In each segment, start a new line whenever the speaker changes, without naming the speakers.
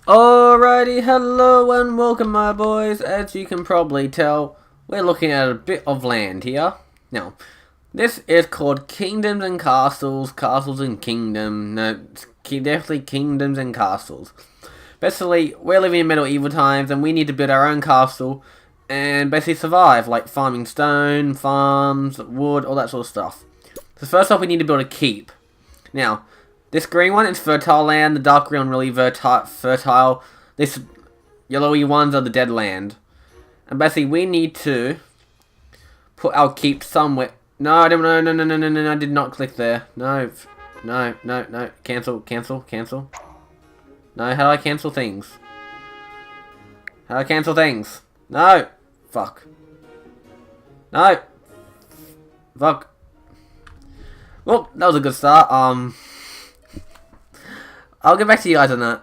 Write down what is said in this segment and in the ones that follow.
Alrighty, hello and welcome my boys. As you can probably tell, we're looking at a bit of land here. Now, this is called Kingdoms and Castles, Castles and Kingdom. No, definitely Kingdoms and Castles. Basically, we're living in medieval times and we need to build our own castle and basically survive, like farming stone, farms, wood, all that sort of stuff. So first off, we need to build a keep. Now, this green one is fertile land, the dark green really fertile. This yellowy ones are the dead land. And basically we need to put our keep somewhere. No, I don't know, no, I did not click there. No, cancel. No, how do I cancel things? How do I cancel things? No! Fuck. No! Fuck. Well, that was a good start. I'll get back to you guys on that.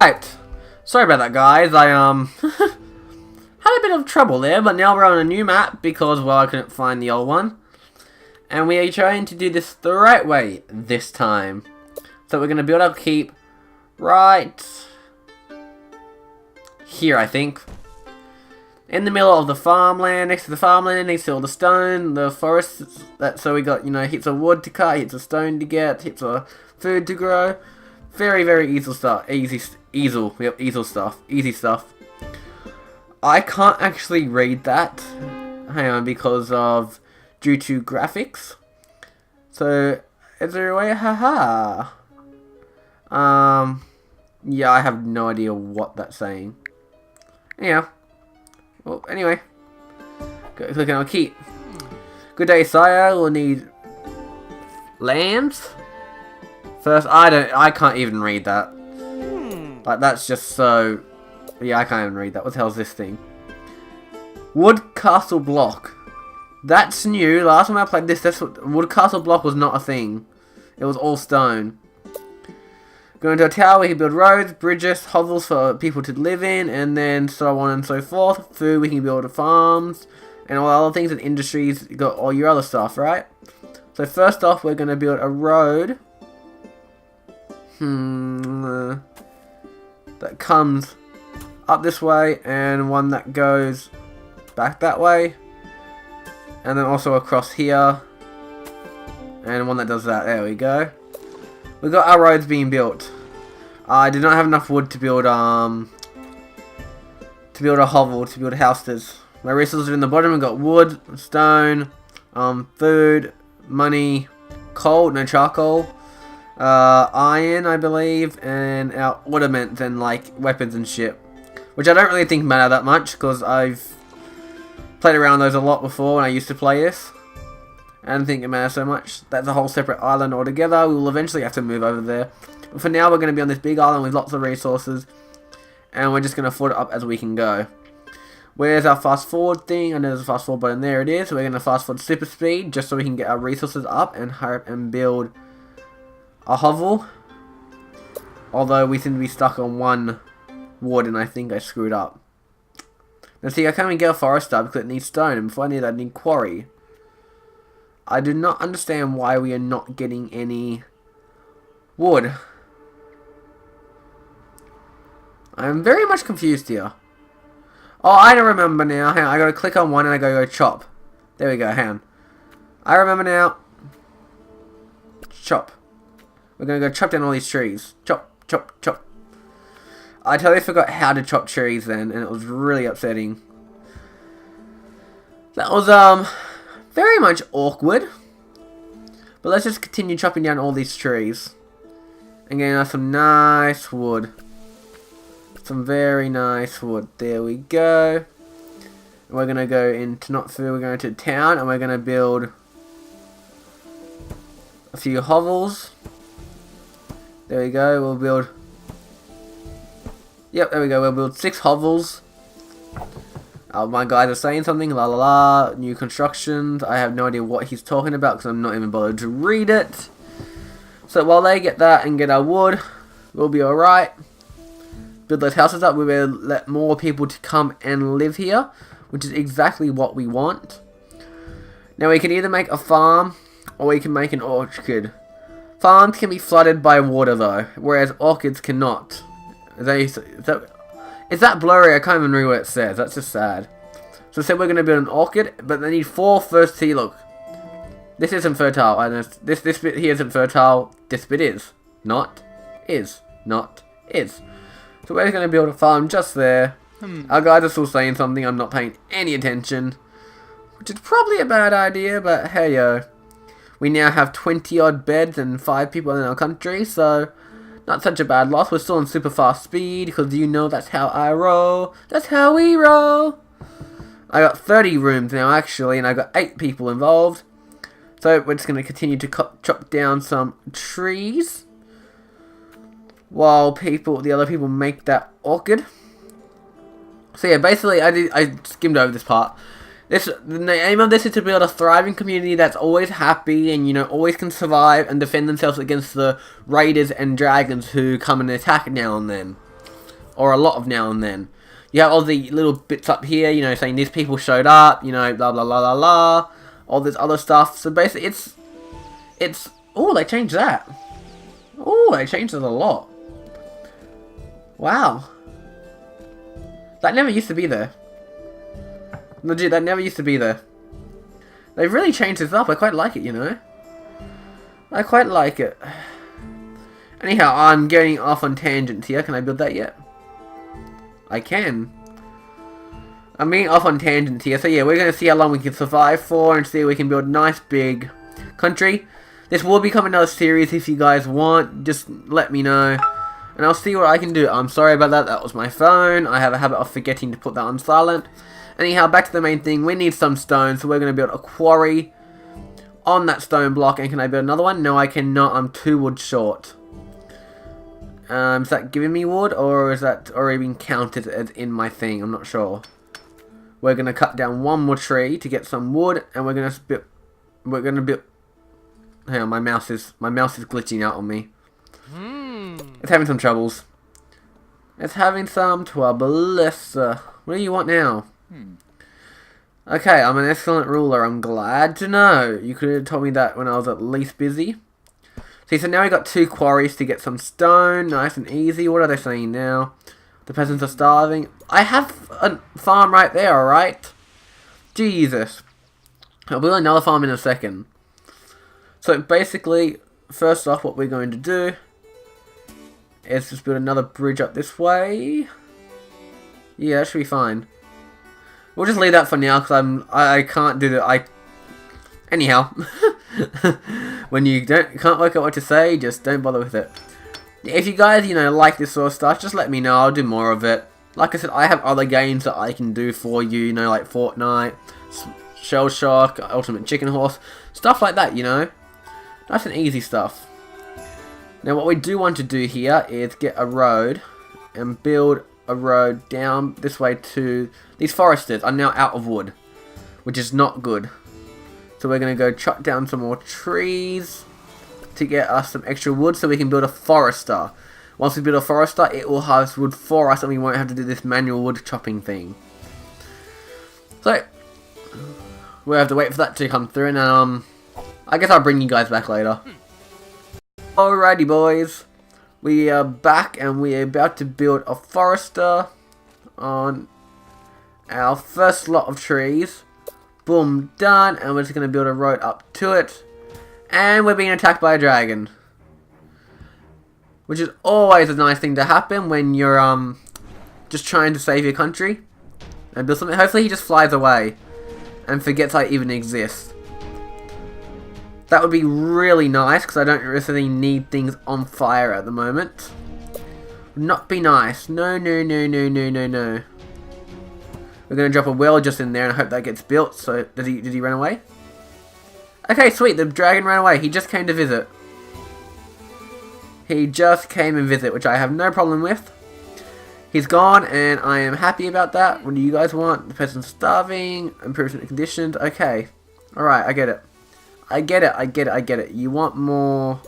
Right. Sorry about that, guys. I, had a bit of trouble there, but now we're on a new map because, well, I couldn't find the old one. And we are trying to do this the right way this time. So we're going to build our keep right here, I think. In the middle of the farmland, next to the farmland, next to all the stone, the forest. So we got, heaps of wood to cut, heaps of stone to get, heaps of food to grow. Very, very easy stuff. Easy stuff. I can't actually read that. Hang on, because of due to graphics. So is there a way? Haha. Yeah, I have no idea what that's saying. Yeah. Well, anyway. Click on keep. Good day, sire. We'll need lambs. First, I can't even read that. Like, that's just so... Yeah, I can't even read that. What the hell's this thing? Wood castle block. That's new. Last time I played this, wood castle block was not a thing. It was all stone. Go into a tower, we can build roads, bridges, hovels for people to live in, and then so on and so forth. Food, we can build farms, and all other things, and industries, you got all your other stuff, right? So first off, we're going to build a road. That comes up this way, and one that goes back that way. And then also across here. And one that does that. There we go. We got our roads being built. I did not have enough wood to build a hovel, to build houses. My resources are in the bottom. We got wood, stone, food, money, coal, no charcoal, iron, I believe, and our ornaments and like weapons and shit, which I don't really think matter that much because I've played around those a lot before when I used to play this. I don't think it matters so much. That's a whole separate island altogether. We will eventually have to move over there. But for now, we're going to be on this big island with lots of resources. And we're just going to afford it up as we can go. Where's our fast forward thing? I know there's a fast forward button. There it is. So we're going to fast forward super speed just so we can get our resources up and hurry up and build a hovel. Although we seem to be stuck on one wood and I think I screwed up. Now see, I can't even get a forest up because it needs stone. And before I need that, I need quarry. I do not understand why we are not getting any wood. I am very much confused here. Oh, I don't remember now. Hang on, I gotta click on one and I gotta go chop. There we go, hang on. I remember now. Chop. We're gonna go chop down all these trees. Chop, chop, chop. I totally forgot how to chop trees then, and it was really upsetting. That was, very much awkward. But let's just continue chopping down all these trees. And getting us some nice wood. Some very nice wood. There we go. And we're going to go into not food, we're going to town and we're going to build a few hovels. There we go, we'll build... Yep, there we go, we'll build 6 hovels. My guys are saying something, la la la, new constructions. I have no idea what he's talking about because I'm not even bothered to read it. So while they get that and get our wood, we'll be alright. Build those houses up, we will let more people to come and live here, which is exactly what we want. Now we can either make a farm or we can make an orchard. Farms can be flooded by water though, whereas orchids cannot. Is that blurry? I can't even read what it says. That's just sad. So say we're going to build an orchid, but they need 4 first tea. Look, this isn't fertile. I know this bit here isn't fertile. This bit is. Not. Is. Not. Is. So we're going to build a farm just there. Our guys are still saying something. I'm not paying any attention. Which is probably a bad idea, but hey yo. We now have 20 odd beds and 5 people in our country, so not such a bad loss. We're still on super fast speed, because you know that's how I roll. That's how we roll. I got 30 rooms now actually, and I got 8 people involved. So we're just going to continue to chop down some trees while the other people make that orchid. So yeah, basically I skimmed over this part. The aim of this is to build a thriving community that's always happy and, you know, always can survive and defend themselves against the raiders and dragons who come and attack now and then. Or a lot of now and then. You have all the little bits up here, you know, saying these people showed up, you know, blah blah blah blah blah. All this other stuff. So basically it's oh, they changed that. Oh, they changed it a lot. Wow. That never used to be there. Legit, that never used to be there. They've really changed this up. I quite like it, you know. I quite like it. Anyhow, I'm getting off on tangents here. Can I build that yet? I can. I'm getting off on tangents here. So yeah, we're going to see how long we can survive for and see if we can build a nice big country. This will become another series if you guys want. Just let me know. And I'll see what I can do. I'm sorry about that. That was my phone. I have a habit of forgetting to put that on silent. Anyhow, back to the main thing. We need some stone, so we're going to build a quarry on that stone block. And can I build another one? No, I cannot. I'm 2 wood short. Is that giving me wood, or is that already been counted as in my thing? I'm not sure. We're going to cut down 1 more tree to get some wood, and we're going to build... Hang on, my mouse is glitching out on me. It's having some troubles. It's having some troubles. What do you want now? Okay, I'm an excellent ruler. I'm glad to know. You could have told me that when I was at least busy. See, so now we got 2 quarries to get some stone. Nice and easy. What are they saying now? The peasants are starving. I have a farm right there, alright? Jesus. I'll build another farm in a second. So basically, first off, what we're going to do is just build another bridge up this way. Yeah, that should be fine. We'll just leave that for now because I can't do that. Anyhow, when you can't work out what to say, just don't bother with it. If you guys, you know, like this sort of stuff, just let me know. I'll do more of it. Like I said, I have other games that I can do for you. You know, like Fortnite, Shell Shock, Ultimate Chicken Horse, stuff like that. You know, nice and easy stuff. Now, what we do want to do here is get a road and build a road down this way to... These foresters are now out of wood, which is not good. So we're going to go chop down some more trees to get us some extra wood so we can build a forester. Once we build a forester, it will harvest wood for us and we won't have to do this manual wood chopping thing. So, we'll have to wait for that to come through, and I guess I'll bring you guys back later. Alrighty boys, we are back and we are about to build a forester on our first lot of trees. Boom, done, and we're just going to build a road up to it. And we're being attacked by a dragon. Which is always a nice thing to happen when you're just trying to save your country and build something. Hopefully he just flies away and forgets I even exist. That would be really nice, because I don't really need things on fire at the moment. Would not be nice. No, no, no, no, no, no, no. We're going to drop a well just in there, and I hope that gets built. So, did he run away? Okay, sweet. The dragon ran away. He just came to visit. He just came and visit, which I have no problem with. He's gone, and I am happy about that. What do you guys want? The person's starving. Improvement conditions. Okay. Alright, I get it. I get it, I get it, I get it. You want more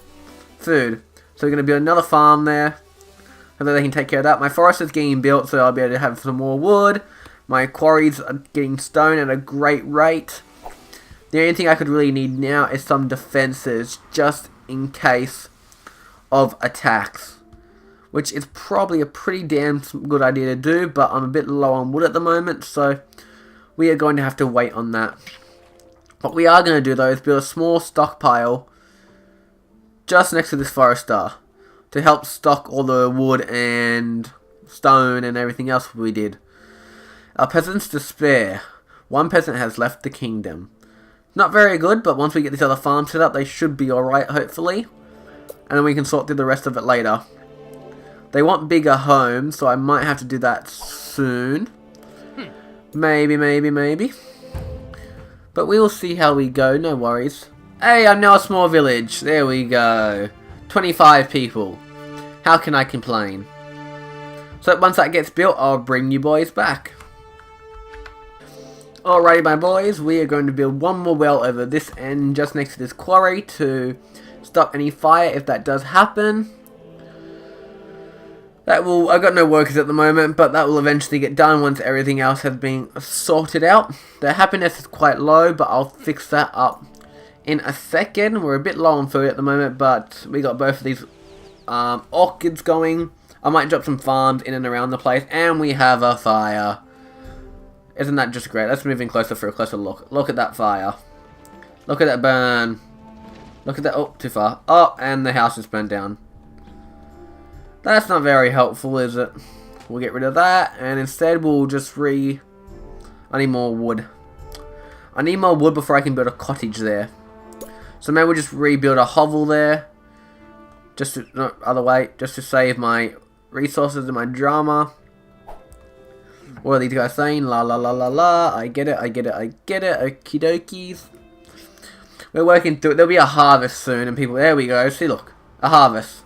food. So we're going to build another farm there. So that they can take care of that. My forest is getting built, so I'll be able to have some more wood. My quarries are getting stone at a great rate. The only thing I could really need now is some defenses, just in case of attacks. which is probably a pretty damn good idea to do, but I'm a bit low on wood at the moment, so we are going to have to wait on that. What we are going to do though is build a small stockpile just next to this forester to help stock all the wood and stone and everything else we did. Our peasants despair. One peasant has left the kingdom. Not very good, but once we get these other farms set up, they should be alright, hopefully. And then we can sort through the rest of it later. They want bigger homes, so I might have to do that soon. Maybe. But we will see how we go, no worries. Hey, I'm now a small village. There we go. 25 people. How can I complain? So once that gets built, I'll bring you boys back. Alrighty, my boys, we are going to build one more well over this end, just next to this quarry, to stop any fire if that does happen. That will, I've got no workers at the moment, but that will eventually get done once everything else has been sorted out. The happiness is quite low, but I'll fix that up in a second. We're a bit low on food at the moment, but we got both of these orchids going. I might drop some farms in and around the place, and we have a fire. Isn't that just great? Let's move in closer for a closer look. Look at that fire. Look at that burn. Look at that. Oh, too far. Oh, and the house is burned down. That's not very helpful, is it? We'll get rid of that, and instead we'll just I need more wood. I need more wood before I can build a cottage there. So maybe we'll just rebuild a hovel there. Just to, no, other way. Just to save my resources and my drama. What are these guys saying? La la la la la. I get it. Okie dokies. We're working through it. There'll be a harvest soon, and people. There we go. See, look. A harvest.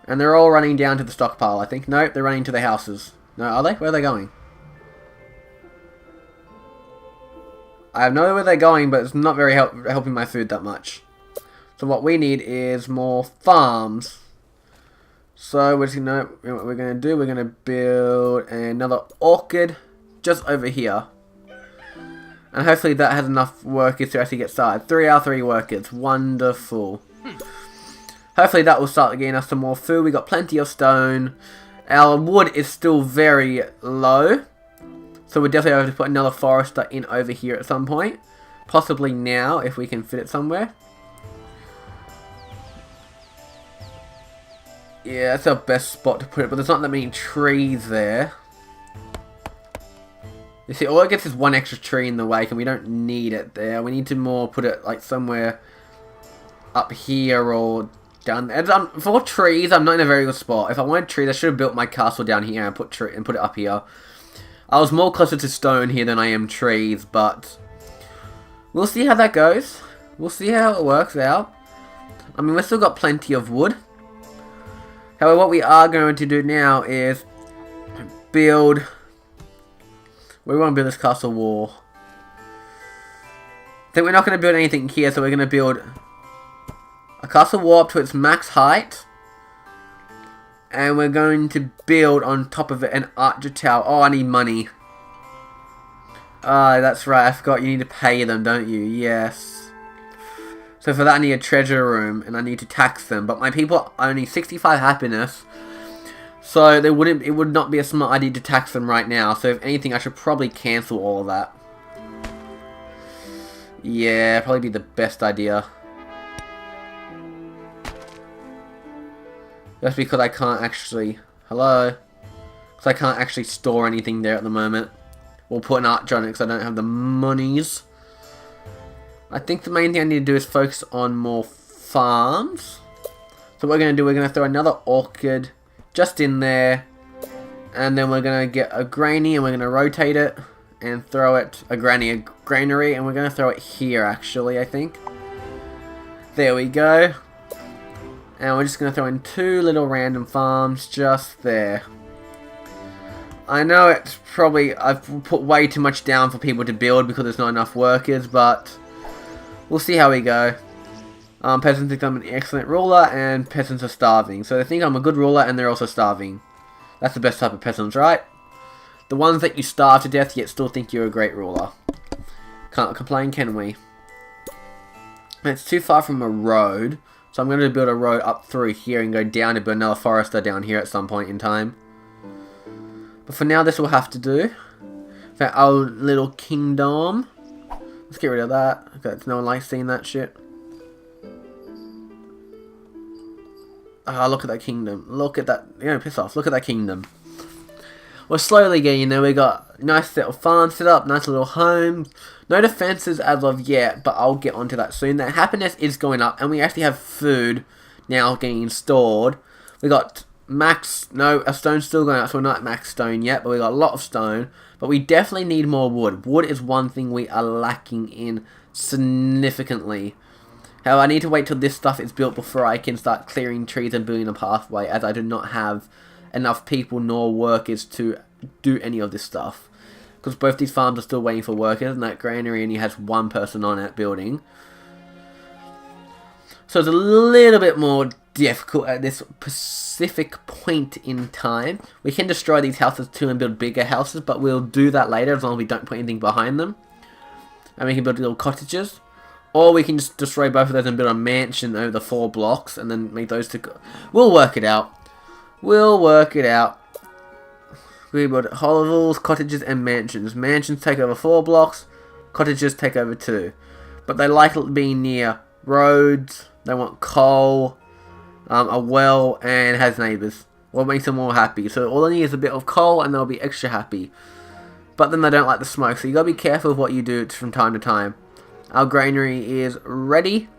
And they're all running down to the stockpile, I think. Nope, they're running to the houses. No, are they? Where are they going? I have no idea where they're going, but it's not very helping my food that much. So what we need is more farms. So we're just gonna, what we're going to do, we're going to build another orchid just over here. And hopefully that has enough workers to actually get started. 3 out of 3 workers. Wonderful. Hopefully that will start getting us some more food. We got plenty of stone. Our wood is still very low. So we'll definitely have to put another forester in over here at some point. Possibly now, if we can fit it somewhere. Yeah, that's our best spot to put it, but there's not that many trees there. You see, all it gets is one extra tree in the way, and we don't need it there. We need to more put it like somewhere up here or down there. For trees, I'm not in a very good spot. If I wanted trees, I should have built my castle down here and put it up here. I was more closer to stone here than I am trees, but we'll see how that goes. We'll see how it works out. I mean, we've still got plenty of wood. However, what we are going to do now is build... We want to build this castle wall. I think we're not going to build anything here, so we're going to build a castle wall up to its max height. And we're going to build on top of it an archer tower. Oh, I need money. Ah, that's right. I forgot you need to pay them, don't you? Yes. So for that I need a treasure room and I need to tax them. But my people are only 65 happiness. So it would not be a smart idea to tax them right now. So if anything, I should probably cancel all of that. Yeah, probably be the best idea. Just because I can't actually... Hello? Because I can't actually store anything there at the moment. We'll put an archer on it because I don't have the monies. I think the main thing I need to do is focus on more farms. So what we're going to do, we're going to throw another orchid just in there. And then we're going to get a granny and we're going to rotate it. And throw it... a granary. And we're going to throw it here actually, I think. There we go. And we're just going to throw in 2 little random farms just there. I know it's probably... I've put way too much down for people to build because there's not enough workers, but we'll see how we go. Peasants think I'm an excellent ruler, and peasants are starving. So they think I'm a good ruler, and they're also starving. That's the best type of peasants, right? The ones that you starve to death, yet still think you're a great ruler. Can't complain, can we? It's too far from a road. So I'm going to build a road up through here and go down and build another forester down here at some point in time. But for now, this will have to do. For our little kingdom. Let's get rid of that. Okay, no one likes seeing that shit. Ah, look at that kingdom. Look at that. You know, piss off. Look at that kingdom. We're slowly getting there. We got nice little farms set up, nice little homes. No defenses as of yet, but I'll get onto that soon. That happiness is going up, and we actually have food now getting stored. We got max. No, a stone's still going up, so we're not at max stone yet, but we got a lot of stone. But we definitely need more wood. Wood is one thing we are lacking in significantly. However, I need to wait till this stuff is built before I can start clearing trees and building a pathway, as I do not have enough people nor workers to do any of this stuff. Because both these farms are still waiting for workers, and that granary only has one person on it building. So it's a little bit more difficult at this specific point in time. We can destroy these houses too and build bigger houses, but we'll do that later as long as we don't put anything behind them. And we can build little cottages. Or we can just destroy both of those and build a mansion over the 4 blocks and then make those two go. We'll work it out. We'll work it out. We build hovels, cottages, and mansions. Mansions take over 4 blocks. Cottages take over 2. But they like being near roads. They want coal, a well, and has neighbours. What makes them more happy. So all they need is a bit of coal and they'll be extra happy. But then they don't like the smoke. So you gotta be careful of what you do from time to time. Our granary is ready.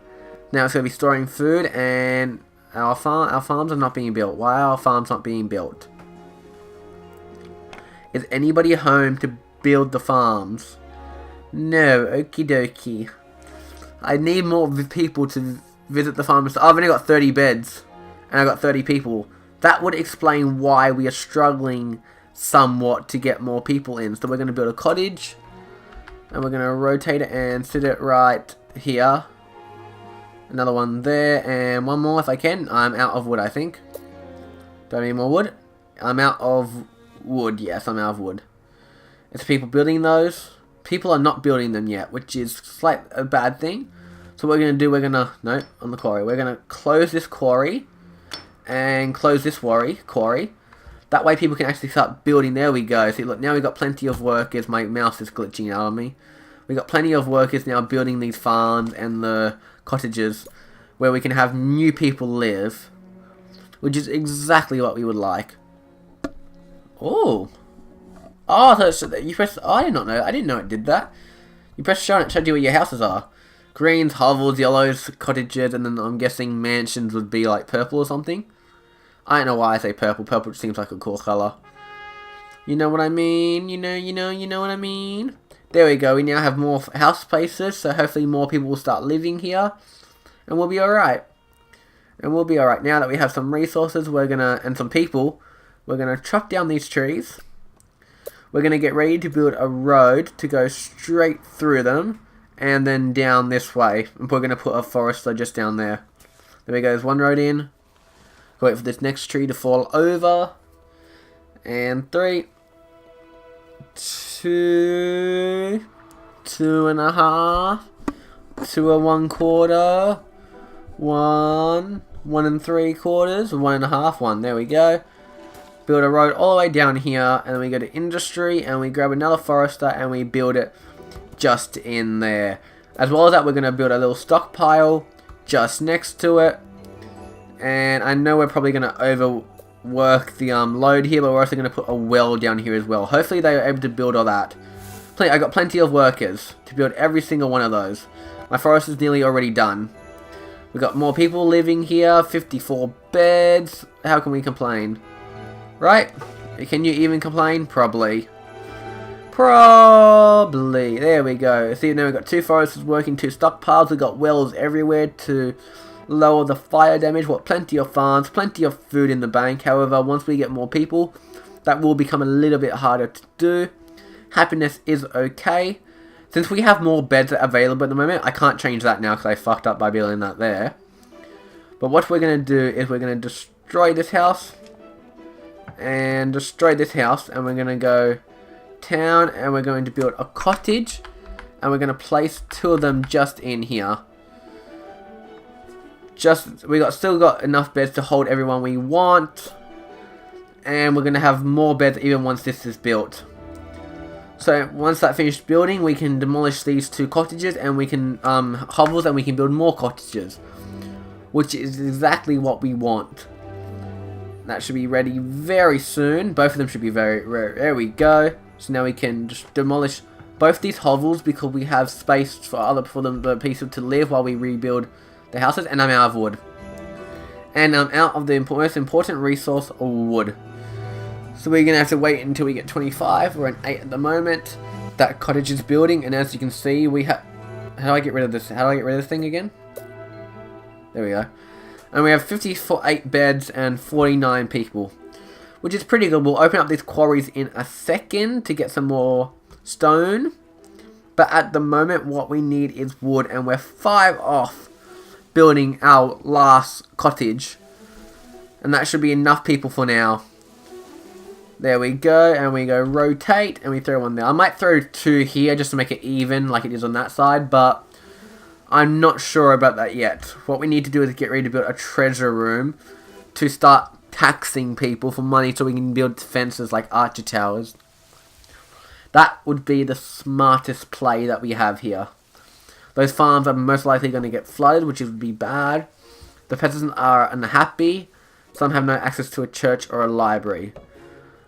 Now it's going to be storing food, and our farms are not being built. Why are our farms not being built? Is anybody home to build the farms? No, okie dokie. I need more people to visit the farms. I've only got 30 beds, and I've got 30 people. That would explain why we are struggling somewhat to get more people in. So we're going to build a cottage. And we're going to rotate it and sit it right here. Another one there. And one more if I can. I'm out of wood, I think. Do I need more wood? I'm out of wood. Yes, I'm out of wood. It's people building those. People are not building them yet, which is a bad thing. So what we're going to do, we're going to... No, on the quarry. We're going to close this quarry. And close this quarry. That way people can actually start building. There we go. See, look, now we've got plenty of workers. My mouse is glitching out on me. We've got plenty of workers now building these farms and the cottages where we can have new people live. Which is exactly what we would like. Oh. Oh, so you press... Oh, I did not know. I didn't know it did that. You press show and it showed you where your houses are. Greens, hovels, yellows, cottages, and then I'm guessing mansions would be like purple or something. I don't know why I say purple. Purple just seems like a cool colour. You know what I mean? You know what I mean? There we go. We now have more house places, so hopefully more people will start living here. And we'll be alright. And we'll be alright. Now that we have some resources, and some people, we're gonna chop down these trees. We're gonna get ready to build a road to go straight through them. And then down this way. And we're gonna put a forester just down there. There we go. There's one road in. Wait for this next tree to fall over. And 3, 2, 2.5, 2 1/4, 1, 1 3/4, 1.5, 1. There we go. Build a road all the way down here, and then we go to industry, and we grab another forester, and we build it just in there. As well as that, we're going to build a little stockpile just next to it. And I know we're probably going to overwork the load here, but we're also going to put a well down here as well. Hopefully they are able to build all that. I got plenty of workers to build every single one of those. My forest is nearly already done. We got more people living here, 54 beds. How can we complain? Right? Can you even complain? Probably. Probably. There we go. See, now we've got 2 foresters working, 2 stockpiles. We've got wells everywhere to lower the fire damage. What? Plenty of farms, plenty of food in the bank. However, once we get more people, that will become a little bit harder to do. Happiness is okay. Since we have more beds available at the moment, I can't change that now because I fucked up by building that there. But what we're going to do is we're going to destroy this house. And destroy this house. And we're going to go town. And we're going to build a cottage. And we're going to place 2 of them just in here. still got enough beds to hold everyone we want. And we're going to have more beds even once this is built. So once that finished building, we can demolish these 2 cottages and we can hovels and we can build more cottages, which is exactly what we want. That should be ready very soon. Both of them should be there we go. So now we can just demolish both these hovels because we have space for the people to live while we rebuild the houses. And I'm out of wood. And I'm out of the most important resource, wood. So we're going to have to wait until we get 25. We're at 8 at the moment. That cottage is building, and as you can see, we have... How do I get rid of this? How do I get rid of this thing again? There we go. And we have 58 beds and 49 people, which is pretty good. We'll open up these quarries in a second to get some more stone. But at the moment, what we need is wood, and we're 5 off building our last cottage. And that should be enough people for now. There we go, and we go rotate, and we throw one there. I might throw 2 here just to make it even like it is on that side, but I'm not sure about that yet. What we need to do is get ready to build a treasure room to start taxing people for money so we can build defenses like archer towers. That would be the smartest play that we have here. Those farms are most likely going to get flooded, which would be bad. The peasants are unhappy. Some have no access to a church or a library.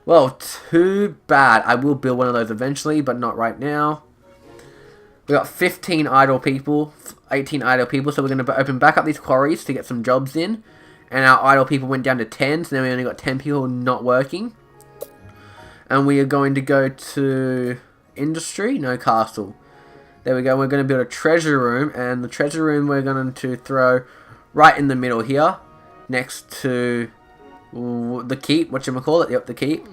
Well, too bad. I will build one of those eventually, but not right now. We got 15 idle people, 18 idle people, so we're going to open back up these quarries to get some jobs in. And our idle people went down to 10, so now we only got 10 people not working. And we are going to go to industry, no castle. There we go, we're going to build a treasure room, and the treasure room we're going to throw right in the middle here, next to the keep, whatchamacallit, yep, the keep.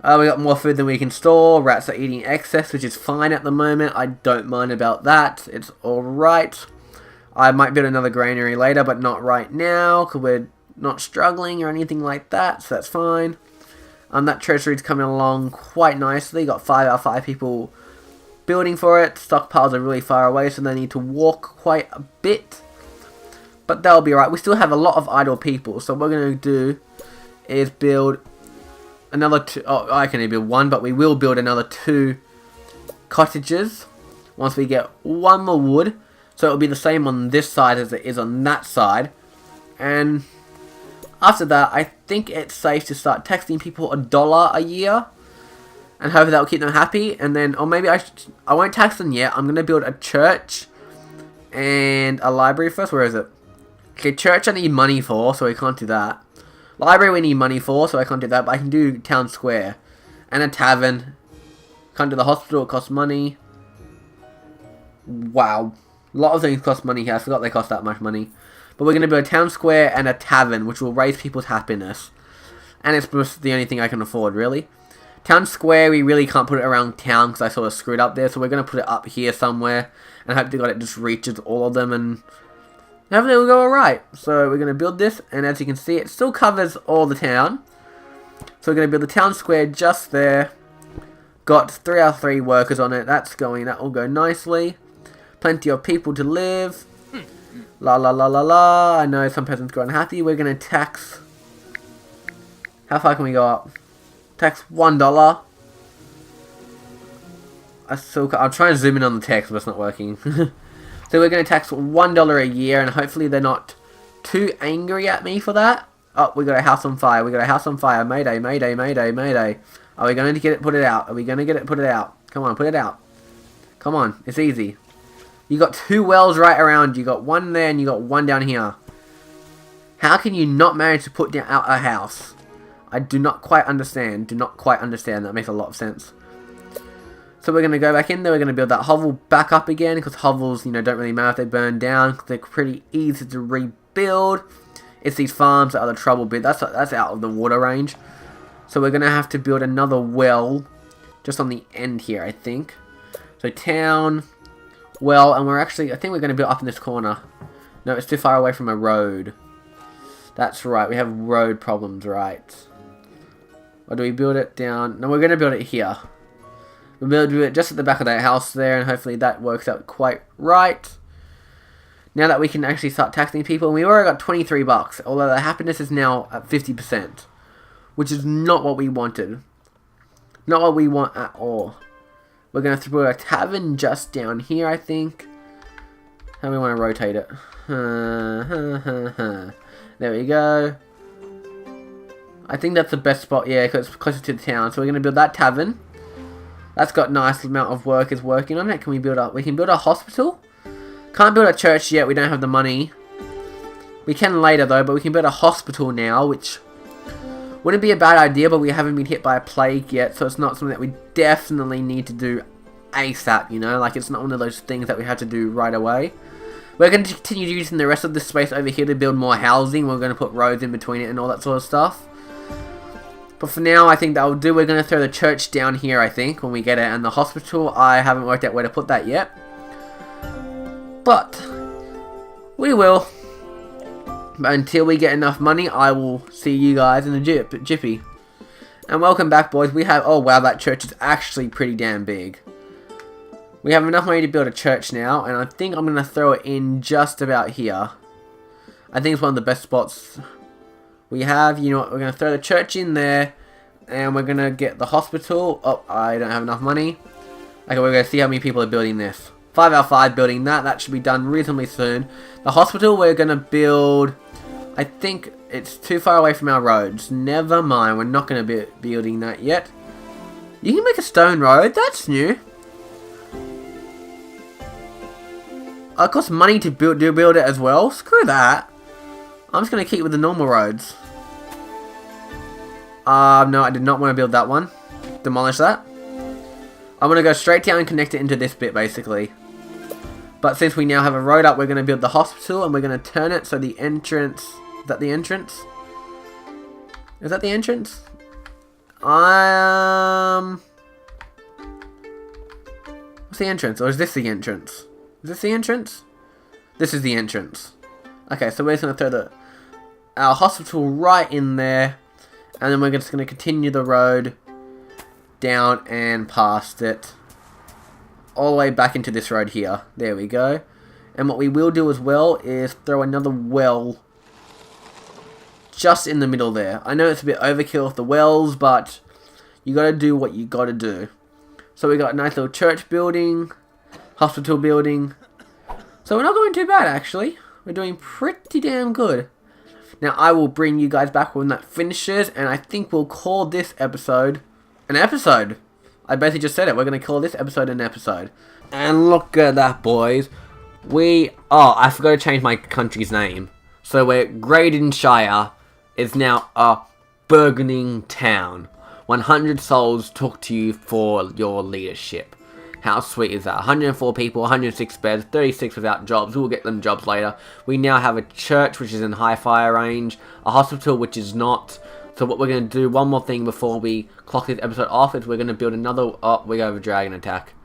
We got more food than we can store. Rats are eating excess, which is fine at the moment. I don't mind about that. It's alright. I might build another granary later, but not right now, because we're not struggling or anything like that, so that's fine. That treasury's coming along quite nicely. Got 5 out of 5 people building for it. Stockpiles are really far away, so they need to walk quite a bit. But that'll be alright. We still have a lot of idle people, so what we're going to do is build another 2, I can only build 1, but we will build another 2 cottages once we get 1 more wood. So it'll be the same on this side as it is on that side. And after that, I think it's safe to start taxing people $1 a year. And hopefully that will keep them happy. And then, or maybe I won't tax them yet. I'm going to build a church and a library first. Where is it? Okay, church I need money for, so we can't do that. Library we need money for, so I can't do that, but I can do town square. And a tavern. Can't do the hospital, it costs money. Wow. A lot of things cost money here, I forgot they cost that much money. But we're going to build a town square and a tavern, which will raise people's happiness. And it's just the only thing I can afford, really. Town square, we really can't put it around town, because I sort of screwed up there, so we're going to put it up here somewhere. And hope to God it just reaches all of them, and everything will go alright. So we're going to build this, and as you can see, it still covers all the town. So we're going to build the town square just there. Got 3 out of 3 workers on it. That will go nicely. Plenty of people to live. La la la la la. I know some peasants got unhappy. We're going to tax. How far can we go up? Tax $1. I'm trying to zoom in on the text, but it's not working. So we're going to tax $1 a year, and hopefully they're not too angry at me for that. Oh, we got a house on fire. We got a house on fire. Mayday, mayday, mayday, mayday. Are we going to get it put it out? Are we going to get it put it out? Come on, put it out. Come on, it's easy. You got 2 wells right around you. You got 1 there and you got 1 down here. How can you not manage to put out a house? I do not quite understand. Do not quite understand. That makes a lot of sense. So we're going to go back in there. We're going to build that hovel back up again, because hovels, don't really matter if they burn down, because they're pretty easy to rebuild. It's these farms that are the trouble bit. That's out of the water range. So we're going to have to build another well just on the end here, I think. So town, well, and I think we're going to build up in this corner. No, it's too far away from a road. That's right, we have road problems, right? Or do we build it down? No, we're going to build it here. We'll build it just at the back of that house there, and hopefully that works out quite right. Now that we can actually start taxing people, and we already got 23 bucks, although the happiness is now at 50%, which is not what we wanted. Not what we want at all. We're going to put a tavern just down here, I think. How do we want to rotate it? There we go. I think that's the best spot, yeah, because it's closer to the town. So we're going to build that tavern. That's got nice amount of workers working on it. Can we build up? We can build a hospital. Can't build a church yet. We don't have the money. We can later though, but we can build a hospital now, which wouldn't be a bad idea, but we haven't been hit by a plague yet, so it's not something that we definitely need to do ASAP, you know? Like, it's not one of those things that we have to do right away. We're going to continue using the rest of this space over here to build more housing. We're going to put roads in between it and all that sort of stuff. But for now, I think that will do. We're going to throw the church down here, I think, when we get it. And the hospital, I haven't worked out where to put that yet. But we will. But until we get enough money, I will see you guys in the jippy. And welcome back, boys. We have... Oh, wow, that church is actually pretty damn big. We have enough money to build a church now, and I think I'm going to throw it in just about here. I think it's one of the best spots we have. You know what, we're going to throw the church in there, and we're going to get the hospital. Oh, I don't have enough money. Okay, we're going to see how many people are building this. 5 out of 5 building that. That should be done reasonably soon. The hospital we're going to build... I think it's too far away from our roads. Never mind, we're not going to be building that yet. You can make a stone road, that's new. It costs money to build it as well. Screw that. I'm just going to keep with the normal roads. No, I did not want to build that one. Demolish that. I'm going to go straight down and connect it into this bit, basically. But since we now have a road up, we're going to build the hospital, and we're going to turn it so the entrance... Is that the entrance? Is that the entrance? What's the entrance? Or is this the entrance? Is this the entrance? This is the entrance. Okay, so we're just going to throw our hospital right in there. And then we're just going to continue the road down and past it. All the way back into this road here. There we go. And what we will do as well is throw another well just in the middle there. I know it's a bit overkill with the wells, but you got to do what you got to do. So we got a nice little church building, hospital building. So we're not going too bad, actually. We're doing pretty damn good. Now, I will bring you guys back when that finishes, and I think we'll call this episode an episode. I basically just said it. We're going to call this episode an episode. And look at that, boys. Oh, I forgot to change my country's name. So we're Graydonshire is now a burgeoning town. 100 souls talk to you for your leadership. How sweet is that? 104 people, 106 beds, 36 without jobs. We'll get them jobs later. We now have a church which is in high fire range, a hospital which is not. So what we're going to do, one more thing before we clock this episode off, is we're going to build another... Oh, we have a dragon attack.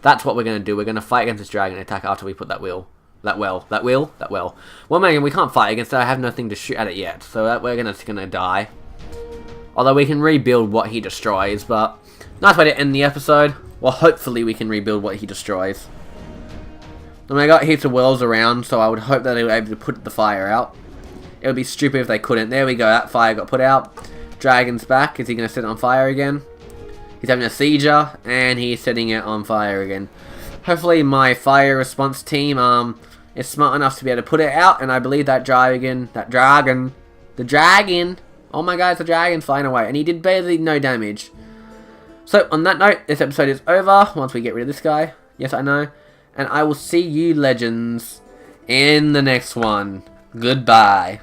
That's what we're going to do. We're going to fight against this dragon attack after we put that well. Well, Megan, we can't fight against it. I have nothing to shoot at it yet. So we're going to die. Although we can rebuild what he destroys, but... Nice way to end the episode. Well, hopefully we can rebuild what he destroys. And I got heaps of wells around, so I would hope that they were able to put the fire out. It would be stupid if they couldn't. There we go, that fire got put out. Dragon's back. Is he going to set it on fire again? He's having a seizure, and he's setting it on fire again. Hopefully my fire response team is smart enough to be able to put it out, and I believe the dragon, oh my god, it's a dragon flying away, and he did barely no damage. So, on that note, this episode is over, once we get rid of this guy. Yes, I know. And I will see you legends in the next one. Goodbye.